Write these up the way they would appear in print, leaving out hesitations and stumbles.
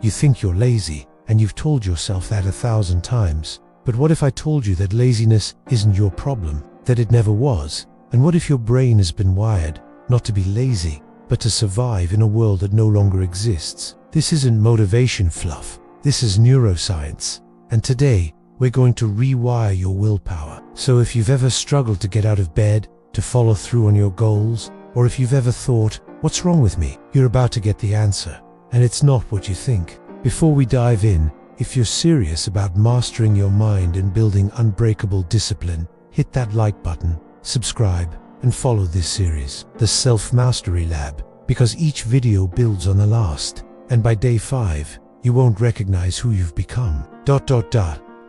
You think you're lazy, and you've told yourself that 1,000 times. But what if I told you that laziness isn't your problem, that it never was? And what if your brain has been wired not to be lazy, but to survive in a world that no longer exists? This isn't motivation fluff. This is neuroscience. And today, we're going to rewire your willpower. So if you've ever struggled to get out of bed, to follow through on your goals, or if you've ever thought, what's wrong with me? You're about to get the answer. And it's not what you think. Before we dive in, if you're serious about mastering your mind and building unbreakable discipline, hit that like button, subscribe, and follow this series, the Self-Mastery Lab, because each video builds on the last. And by day 5, you won't recognize who you've become.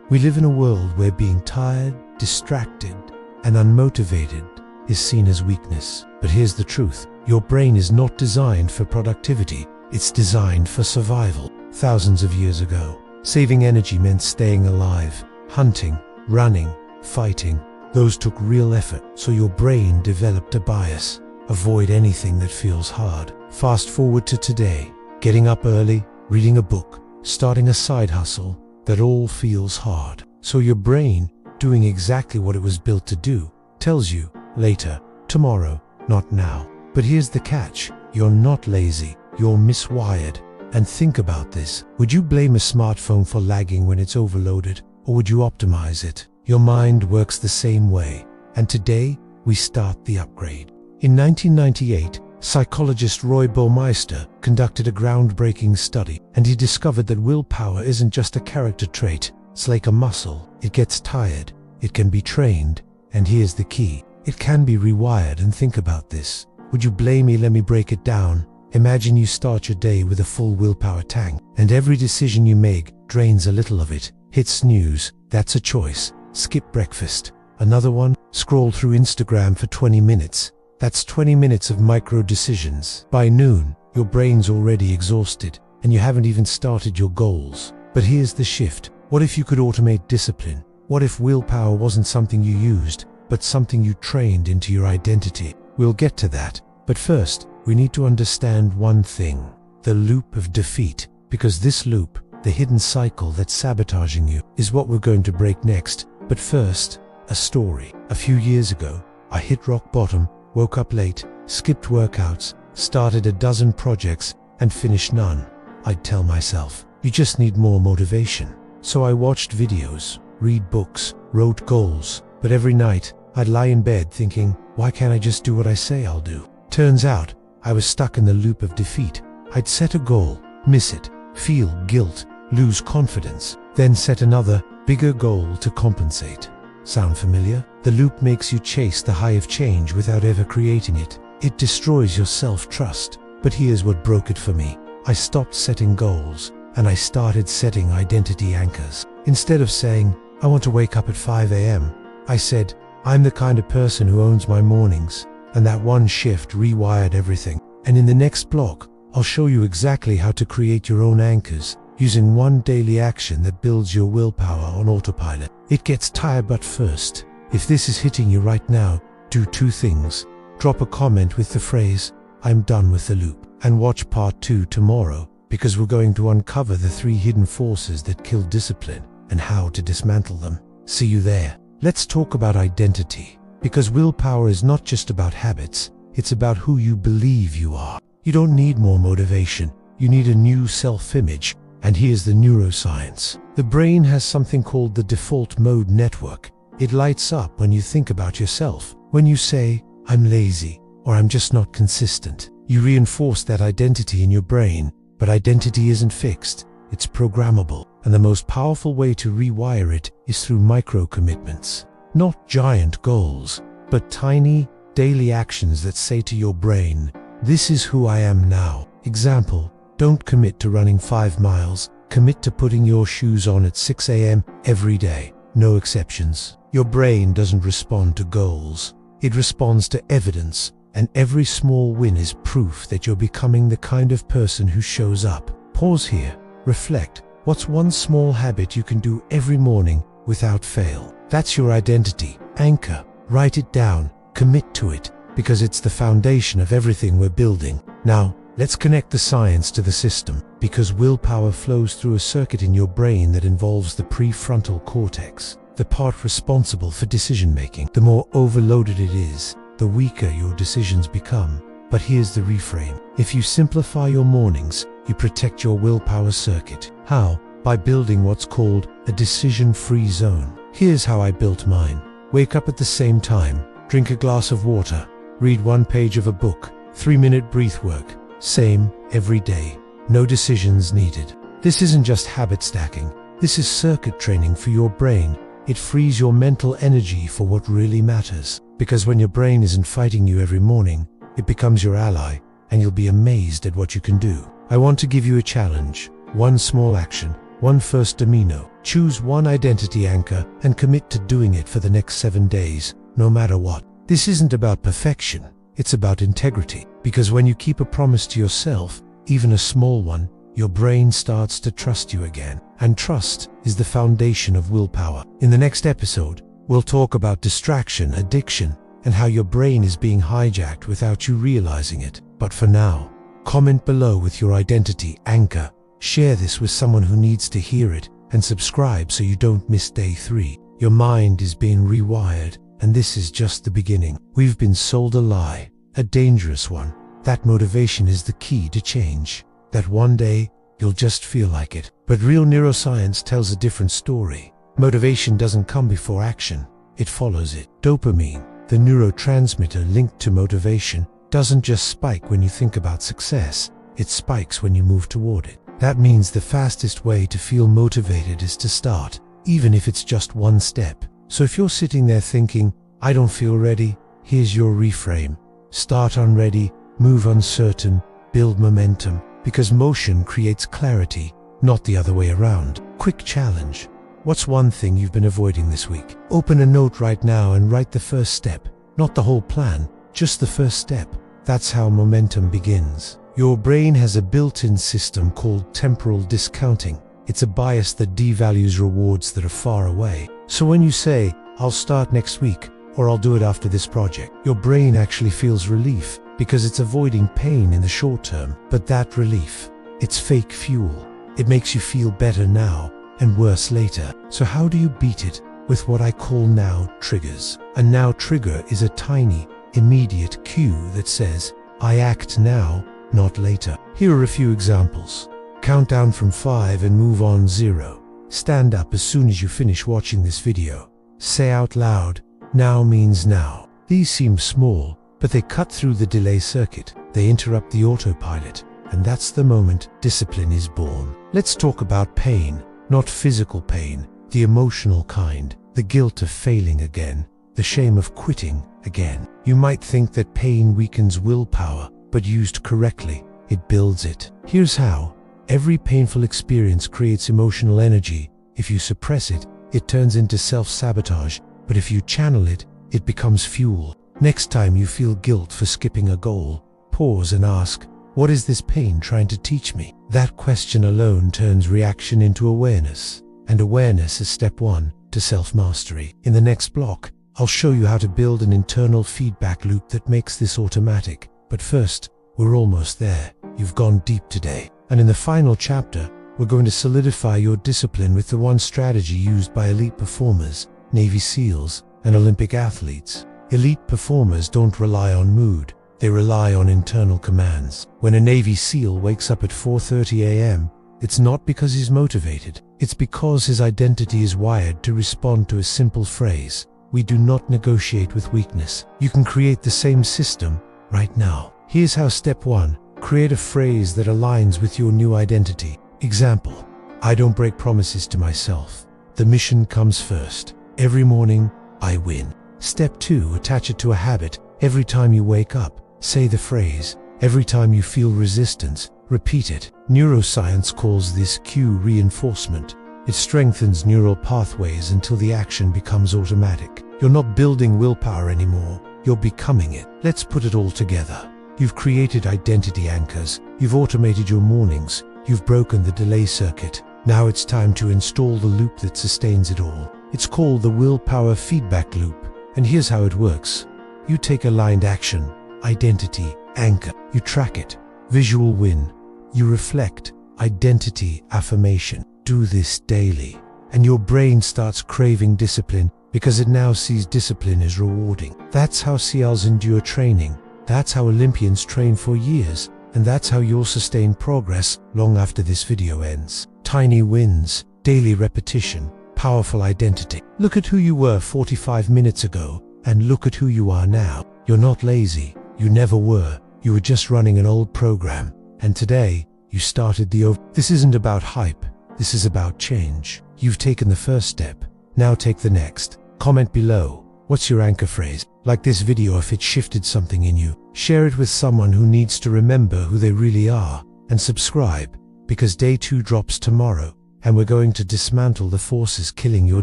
We live in a world where being tired, distracted, and unmotivated is seen as weakness. But here's the truth. Your brain is not designed for productivity. It's designed for survival. Thousands of years ago, saving energy meant staying alive. Hunting, running, fighting. Those took real effort, so your brain developed a bias. Avoid anything that feels hard. Fast forward to today. Getting up early, reading a book, starting a side hustle, that all feels hard. So your brain, doing exactly what it was built to do, tells you, later, tomorrow, not now. But here's the catch. You're not lazy. You're miswired. And think about this. Would you blame a smartphone for lagging when it's overloaded, or would you optimize it? Your mind works the same way. And today, we start the upgrade. In 1998, psychologist Roy Baumeister conducted a groundbreaking study, and he discovered that willpower isn't just a character trait. It's like a muscle. It gets tired. It can be trained. And here's the key. It can be rewired. And think about this. Would you blame me? Let me break it down. Imagine you start your day with a full willpower tank, and every decision you make drains a little of it. Hit snooze, that's a choice. Skip breakfast. Another one, scroll through Instagram for 20 minutes. That's 20 minutes of micro decisions. By noon, your brain's already exhausted, and you haven't even started your goals. But here's the shift. What if you could automate discipline? What if willpower wasn't something you used, but something you trained into your identity? We'll get to that. But first, we need to understand one thing, the loop of defeat, because this loop, the hidden cycle that's sabotaging you, is what we're going to break next. But first, a story. A few years ago, I hit rock bottom, woke up late, skipped workouts, started a dozen projects, and finished none. I'd tell myself, you just need more motivation. So I watched videos, read books, wrote goals, but every night, I'd lie in bed thinking, why can't I just do what I say I'll do? Turns out, I was stuck in the loop of defeat. I'd set a goal, miss it, feel guilt, lose confidence, then set another, bigger goal to compensate. Sound familiar? The loop makes you chase the high of change without ever creating it. It destroys your self-trust. But here's what broke it for me. I stopped setting goals, and I started setting identity anchors. Instead of saying, I want to wake up at 5 a.m., I said, I'm the kind of person who owns my mornings. And that one shift rewired everything. And in the next block, I'll show you exactly how to create your own anchors using one daily action that builds your willpower on autopilot. It gets tired, but first, if this is hitting you right now, do 2 things. Drop a comment with the phrase, I'm done with the loop, and watch part 2 tomorrow, because we're going to uncover the 3 hidden forces that kill discipline and how to dismantle them. See you there. Let's talk about identity. Because willpower is not just about habits, it's about who you believe you are. You don't need more motivation, you need a new self-image. And here's the neuroscience. The brain has something called the default mode network. It lights up when you think about yourself. When you say, I'm lazy, or I'm just not consistent, you reinforce that identity in your brain. But identity isn't fixed, it's programmable. And the most powerful way to rewire it is through micro-commitments. Not giant goals, but tiny, daily actions that say to your brain, this is who I am now. Example, don't commit to running 5 miles, commit to putting your shoes on at 6 a.m. every day. No exceptions. Your brain doesn't respond to goals. It responds to evidence, and every small win is proof that you're becoming the kind of person who shows up. Pause here. Reflect. What's one small habit you can do every morning without fail? That's your identity. Anchor. Write it down. Commit to it, because it's the foundation of everything we're building. Now, Let's connect the science to the system, because willpower flows through a circuit in your brain that involves the prefrontal cortex, the part responsible for decision-making. The more overloaded it is, the weaker your decisions become. But here's the reframe. If you simplify your mornings, you protect your willpower circuit. How? By building what's called a decision-free zone. Here's how I built mine. Wake up at the same time, drink a glass of water, read 1 page of a book, 3-minute breath work. Same every day. No decisions needed. This isn't just habit stacking. This is circuit training for your brain. It frees your mental energy for what really matters. Because when your brain isn't fighting you every morning, it becomes your ally, and you'll be amazed at what you can do. I want to give you a challenge. 1 small action, 1 first domino. Choose 1 identity anchor and commit to doing it for the next 7 days, no matter what. This isn't about perfection. It's about integrity. Because when you keep a promise to yourself, even a small one, your brain starts to trust you again. And trust is the foundation of willpower. In the next episode, we'll talk about distraction, addiction, and how your brain is being hijacked without you realizing it. But for now, comment below with your identity anchor, share this with someone who needs to hear it, and subscribe so you don't miss day 3. Your mind is being rewired, and this is just the beginning. We've been sold a lie, a dangerous one. That motivation is the key to change. That one day, you'll just feel like it. But real neuroscience tells a different story. Motivation doesn't come before action, it follows it. Dopamine, the neurotransmitter linked to motivation, doesn't just spike when you think about success, it spikes when you move toward it. That means the fastest way to feel motivated is to start, even if it's just 1 step. So if you're sitting there thinking, I don't feel ready, here's your reframe. Start unready, move uncertain, build momentum, because motion creates clarity, not the other way around. Quick challenge. What's 1 thing you've been avoiding this week? Open a note right now and write the first step. Not the whole plan, just the first step. That's how momentum begins. Your brain has a built-in system called temporal discounting. It's a bias that devalues rewards that are far away. So when you say, I'll start next week, or I'll do it after this project, your brain actually feels relief because it's avoiding pain in the short term. But that relief, it's fake fuel. It makes you feel better now and worse later. So how do you beat it? With what I call now triggers. A now trigger is a tiny, immediate cue that says, I act now, not later. Here are a few examples. Count down from 5 and move on 0. Stand up as soon as you finish watching this video. Say out loud, now means now. These seem small, but they cut through the delay circuit. They interrupt the autopilot, and that's the moment discipline is born. Let's talk about pain, not physical pain, the emotional kind, the guilt of failing again, the shame of quitting again. You might think that pain weakens willpower, but used correctly, it builds it. Here's how. Every painful experience creates emotional energy. If you suppress it, it turns into self-sabotage, but if you channel it, it becomes fuel. Next time you feel guilt for skipping a goal, pause and ask, what is this pain trying to teach me? That question alone turns reaction into awareness, and awareness is step 1 to self-mastery. In the next block, I'll show you how to build an internal feedback loop that makes this automatic. But first, we're almost there. You've gone deep today. And in the final chapter, we're going to solidify your discipline with the one strategy used by elite performers, Navy SEALs, and Olympic athletes. Elite performers don't rely on mood, they rely on internal commands. When a Navy SEAL wakes up at 4:30 a.m., it's not because he's motivated, it's because his identity is wired to respond to a simple phrase: we do not negotiate with weakness. You can create the same system right now. Here's how. Step 1. Create a phrase that aligns with your new identity. Example: I don't break promises to myself. The mission comes first. Every morning, I win. Step 2. Attach it to a habit. Every time you wake up, say the phrase. Every time you feel resistance, repeat it. Neuroscience calls this cue reinforcement. It strengthens neural pathways until the action becomes automatic. You're not building willpower anymore, you're becoming it. Let's put it all together. You've created identity anchors, you've automated your mornings, you've broken the delay circuit. Now it's time to install the loop that sustains it all. It's called the willpower feedback loop. And here's how it works. You take aligned action, identity, anchor. You track it. Visual win. You reflect. Identity affirmation. Do this daily. And your brain starts craving discipline because it now sees discipline as rewarding. That's how CLs endure training. That's how Olympians train for years. And that's how you'll sustain progress long after this video ends. Tiny wins, daily repetition, powerful identity. Look at who you were 45 minutes ago and look at who you are now. You're not lazy. You never were. You were just running an old program. And today, you started This isn't about hype. This is about change. You've taken the first step. Now take the next. Comment below. What's your anchor phrase? Like this video if it shifted something in you. Share it with someone who needs to remember who they really are. And subscribe, because day 2 drops tomorrow, and we're going to dismantle the forces killing your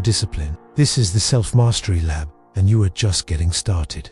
discipline. This is the Self-Mastery Lab, and you are just getting started.